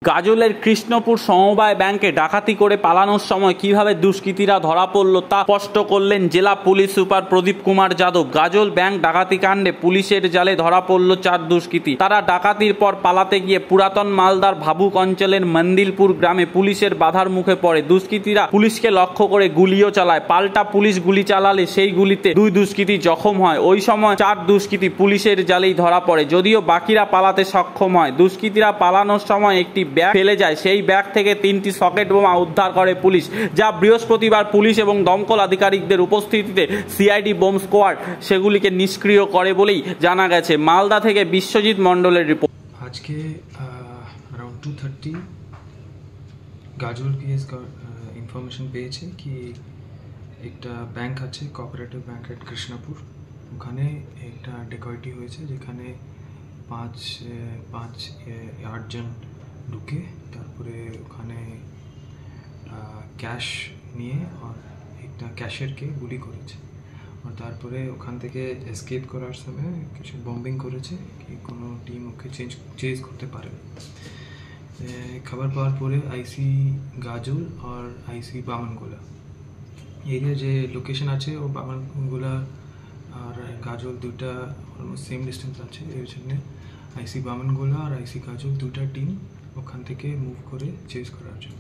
গাজলের কৃষ্ণপুর সমবায় ব্যাংকে ডাকাতি করে পালানোর সময় কিভাবে দুষ্কৃতীরা ধরা পড়ল তা স্পষ্ট করলেন জেলা পুলিশ সুপার প্রদীপ কুমার যাদব। গাজল ব্যাংক ডাকাতি কাণ্ডে পুলিশের জালে ধরা পড়ল 4 দুষ্কৃতী। তারা ডাকাতির পর পালাতে গিয়ে পুরাতন মালদার ভাবুক অঞ্চলের মন্দিলপুর গ্রামে পুলিশের বাধার মুখে পড়ে। দুষ্কৃতীরা পুলিশকে লক্ষ্য করে গুলিও চালায়। পাল্টা পুলিশ গুলি চালালে সেই গুলিতে 2 দুষ্কৃতী জখম হয়। ওই সময় 4 দুষ্কৃতী পুলিশের জালেই ধরা পড়ে, যদিও বাকিরা পালাতে সক্ষম হয়। দুষ্কৃতীরা পালানোর সময় একটি ব্যাগ ফেলে যায়। সেই ব্যাগ থেকে 3টি সকেট বোমা উদ্ধার করে পুলিশ, যা বৃহস্পতিবার পুলিশ এবং দমকল আধিকারিকদের উপস্থিতিতে সিআইডি বোম স্কোয়াড সেগুলিকে নিষ্ক্রিয় করে বলেই জানা গেছে। মালদা থেকে বিশ্বজিৎ মণ্ডলের রিপোর্ট। আজকে अराउंड 2:30 গাজল পিএস ইনফরমেশন পেয়েছে কি একটা ব্যাংক আছে, কোঅপারেটিভ ব্যাংক এট কৃষ্ণপুর। ওখানে একটা ডেকয়েটি হয়েছে, যেখানে 8 জন ঢুকে তারপরে ওখানে ক্যাশ নিয়ে আর একটা ক্যাশিয়ারকে গুলি করেছে। আর তারপরে ওখান থেকে এসকেপ করার সময় কিছু বম্বিং করেছে কি কোনো টিম ওকে চেজ করতে পারে। খবর পাওয়ার পরে আইসি গাজল আর আইসি বামনগোলা এরিয়া যে লোকেশন আছে, ও বামনগোলা আর গাজল দুটা অলমোস্ট সেম ডিস্টেন্স আছে। এর জন্য আইসি বামনগোলা আর আইসি গাজল দুটা টিম ওখান থেকে মুভ করে চেজ করার জন্য।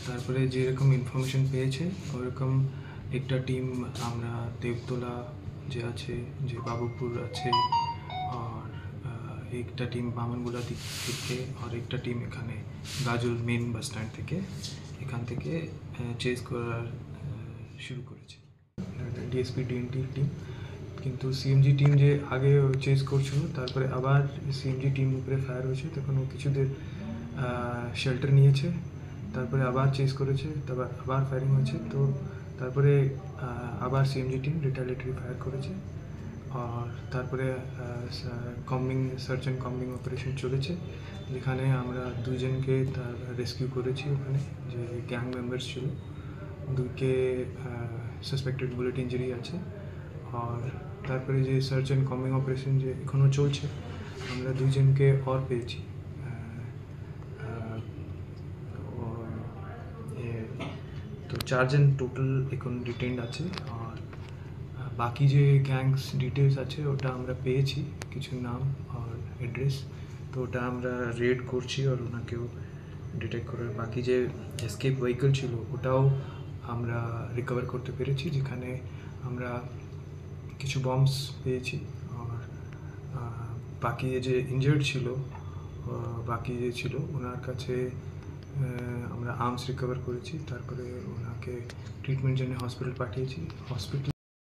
তারপরে যেরকম ইনফরমেশন পেয়েছে ওরকম একটা টিম আমরা দেবতলা যে আছে, যে বাবুপুর আছে, আর একটা টিম বামনগোলা দিক থেকে, আর একটা টিম এখানে গাজল মেন বাস স্ট্যান্ড থেকে এখান থেকে চেজ করার শুরু করেছে। ডিএসপি ডিএনটি টিম, কিন্তু সিএমজি টিম যে আগে চেজ করছিল তারপরে আবার সিএমজি টিম উপরে ফায়ার হয়েছে, তখন ও কিছুদের শেল্টার নিয়েছে, তারপরে আবার চেজ করেছে, তারপর আবার ফায়ারিং হয়েছে। তো তারপরে আবার সিএমজি টিম রিটালিয়েটরি ফায়ার করেছে। আর তারপরে সার্চ অ্যান্ড কম্বিং অপারেশন চলেছে, যেখানে আমরা 2 জনকে রেস্কিউ করেছি। ওখানে যে গ্যাং মেম্বার্স ছিল, 2কে সাসপেক্টেড বুলেট ইঞ্জুরি আছে। আর তারপরে যে সার্চ অ্যান্ড কম্বিং অপারেশন যে এখনও চলছে, আমরা 2 জনকে আর পেয়েছি। তো 4 জন টোটাল এখন ডিটেইনড আছে। আর বাকি যে গ্যাংস ডিটেলস আছে ওটা আমরা পেয়েছি, কিছু নাম আর অ্যাড্রেস। তো ওটা আমরা রেড করছি আর ওনাকেও ডিটেক্ট করার। বাকি যে এসকেপ ভেহিকল ছিল ওটাও আমরা রিকভার করতে পেরেছি, যেখানে আমরা কিছু বম্বস পেয়েছি। আর বাকি যে ইনজার্ড ছিল, বাকি যে ছিল ওনার কাছে আমরা আর্মস রিকভার করেছি। তারপরে ওনাকে ট্রিটমেন্ট জন্য হসপিটাল পাঠিয়েছি। হসপিটাল